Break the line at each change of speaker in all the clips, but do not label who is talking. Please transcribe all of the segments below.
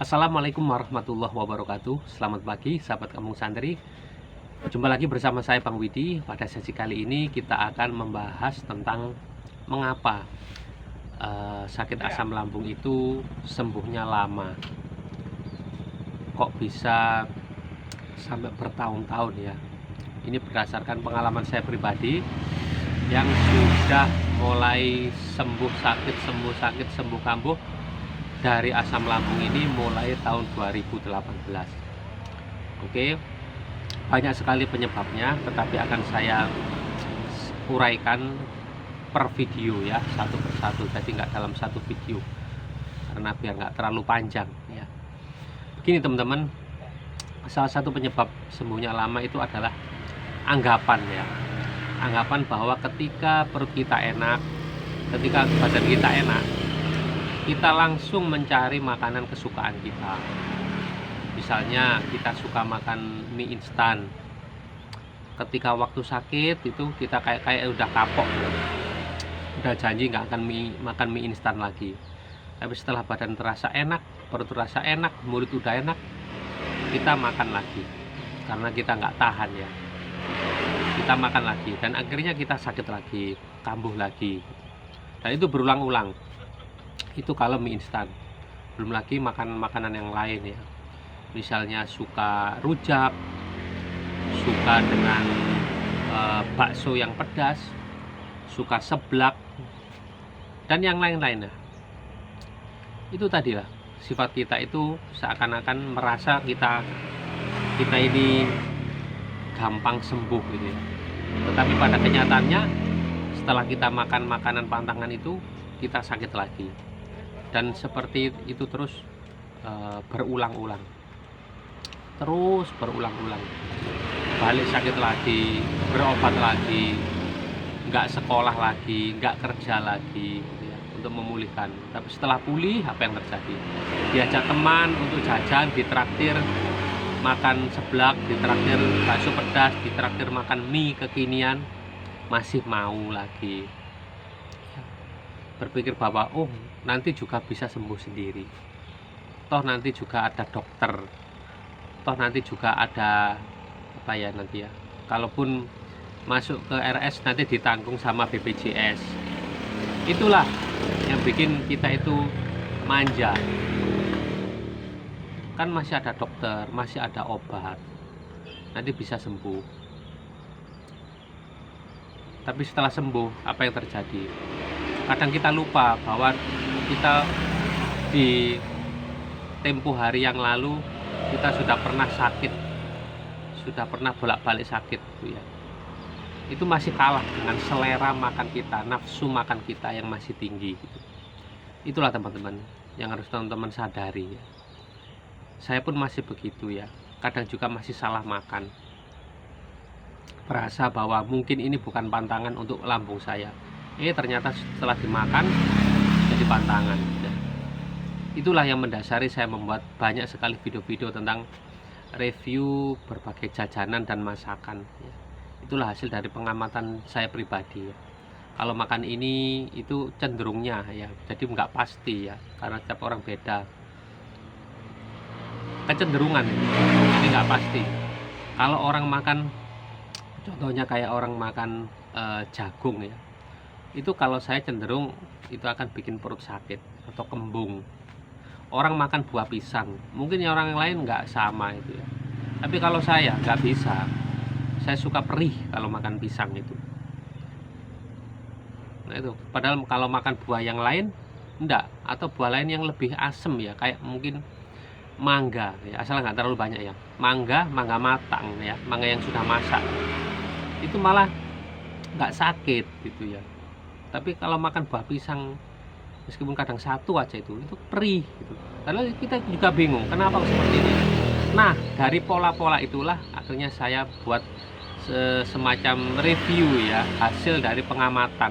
Assalamualaikum warahmatullahi wabarakatuh. Selamat pagi sahabat kampung santri. Jumpa lagi bersama saya Bang Widi. Pada sesi kali ini kita akan membahas tentang mengapa sakit asam lambung itu sembuhnya lama. Kok bisa sampai bertahun-tahun ya. Ini berdasarkan pengalaman saya pribadi yang sudah mulai sembuh sakit, sembuh kambuh dari asam lambung ini mulai tahun 2018. Oke, banyak sekali penyebabnya, tetapi akan saya uraikan per video ya, satu persatu, jadi nggak dalam satu video karena biar nggak terlalu panjang ya. Begini teman-teman, salah satu penyebab sembuhnya lama itu adalah anggapan ya, anggapan bahwa ketika perut kita enak, ketika badan kita enak, kita langsung mencari makanan kesukaan kita. Misalnya kita suka makan mie instan, ketika waktu sakit itu kita kayak udah kapok, udah janji nggak akan makan mie instan lagi. Tapi setelah badan terasa enak, perut terasa enak, mulut udah enak, kita makan lagi karena kita nggak tahan ya. Kita makan lagi dan akhirnya kita sakit lagi, kambuh lagi, dan itu berulang-ulang. Itu kalau mie instan. Belum lagi makanan yang lain ya, misalnya suka rujak, suka dengan bakso yang pedas, suka seblak, dan yang lain-lainnya. Itu tadilah sifat kita itu seakan-akan merasa kita ini gampang sembuh gitu ya. Tetapi pada kenyataannya setelah kita makan makanan pantangan itu, kita sakit lagi. Dan seperti itu terus berulang-ulang, balik sakit lagi, berobat lagi, nggak sekolah lagi, nggak kerja lagi ya, untuk memulihkan. Tapi setelah pulih, apa yang terjadi? Diajak teman untuk jajan, ditraktir makan seblak, ditraktir bakso pedas, ditraktir makan mie kekinian, masih mau lagi. Berpikir bahwa nanti juga bisa sembuh sendiri, toh nanti juga ada dokter, toh nanti juga ada apa ya nanti ya, kalaupun masuk ke RS nanti ditanggung sama BPJS. Itulah yang bikin kita itu manja, kan masih ada dokter, masih ada obat, nanti bisa sembuh. Tapi setelah sembuh, apa yang terjadi? Kadang kita lupa bahwa kita di tempo hari yang lalu kita sudah pernah sakit, sudah pernah bolak-balik sakit gitu ya. Itu masih kalah dengan selera makan kita, nafsu makan kita yang masih tinggi gitu. Itulah teman-teman yang harus teman-teman sadari ya. Saya pun masih begitu ya, kadang juga masih salah makan, berasa bahwa mungkin ini bukan pantangan untuk lambung saya. Ternyata setelah dimakan jadi pantangan ya. Itulah yang mendasari saya membuat banyak sekali video-video tentang review berbagai jajanan dan masakan ya. Itulah hasil dari pengamatan saya pribadi ya. Kalau makan ini itu cenderungnya ya, jadi nggak pasti ya, karena setiap orang beda kecenderungan ya. Jadi nggak pasti. Kalau orang makan, contohnya kayak orang makan jagung ya, itu kalau saya cenderung itu akan bikin perut sakit atau kembung. Orang makan buah pisang, mungkin yang orang lain nggak sama itu ya, tapi kalau saya nggak bisa, saya suka perih kalau makan pisang itu. Nah itu, padahal kalau makan buah yang lain enggak, atau buah lain yang lebih asem ya, kayak mungkin mangga ya, asal nggak terlalu banyak ya, mangga matang ya, mangga yang sudah masak, itu malah nggak sakit gitu ya. Tapi kalau makan buah pisang, meskipun kadang satu aja itu perih gitu. Karena kita juga bingung kenapa seperti ini. Nah, dari pola-pola itulah akhirnya saya buat semacam review ya, hasil dari pengamatan.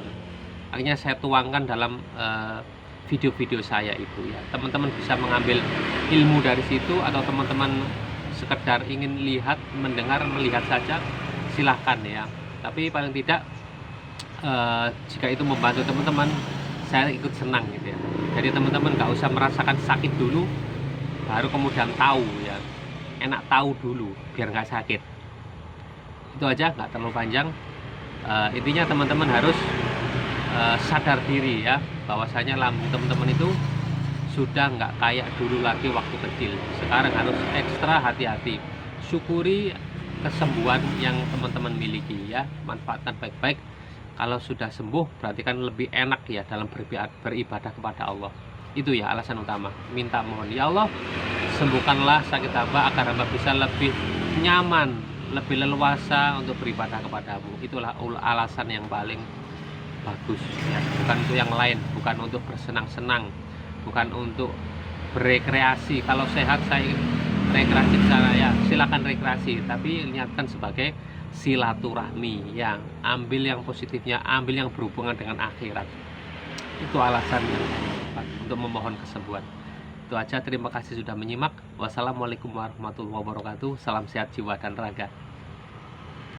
Akhirnya saya tuangkan dalam video-video saya itu ya. Teman-teman bisa mengambil ilmu dari situ, atau teman-teman sekedar ingin lihat, mendengar, melihat saja, silahkan ya. Tapi paling tidak jika itu membantu teman-teman, saya ikut senang gitu ya. Jadi teman-teman nggak usah merasakan sakit dulu, baru kemudian tahu ya. Enak tahu dulu biar nggak sakit. Itu aja, nggak terlalu panjang. Intinya teman-teman harus sadar diri ya, bahwasanya lambung teman-teman itu sudah nggak kayak dulu lagi waktu kecil. Sekarang harus ekstra hati-hati. Syukuri kesembuhan yang teman-teman miliki ya, manfaatkan baik-baik. Kalau sudah sembuh berarti kan lebih enak ya dalam beribadah kepada Allah. Itu ya alasan utama. Minta mohon, ya Allah, sembuhkanlah sakit hamba agar hamba bisa lebih nyaman, lebih leluasa untuk beribadah kepadamu. Itulah alasan yang paling bagus ya, bukan untuk yang lain, bukan untuk bersenang-senang, bukan untuk berekreasi. Kalau sehat saya rekreasi di sana ya, silakan rekreasi, tapi niatkan sebagai silaturahmi ya, ambil yang positifnya, ambil yang berhubungan dengan akhirat. Itu alasan yang tepat untuk memohon kesembuhan. Itu aja, terima kasih sudah menyimak. Wassalamualaikum warahmatullahi wabarakatuh. Salam sehat jiwa dan raga.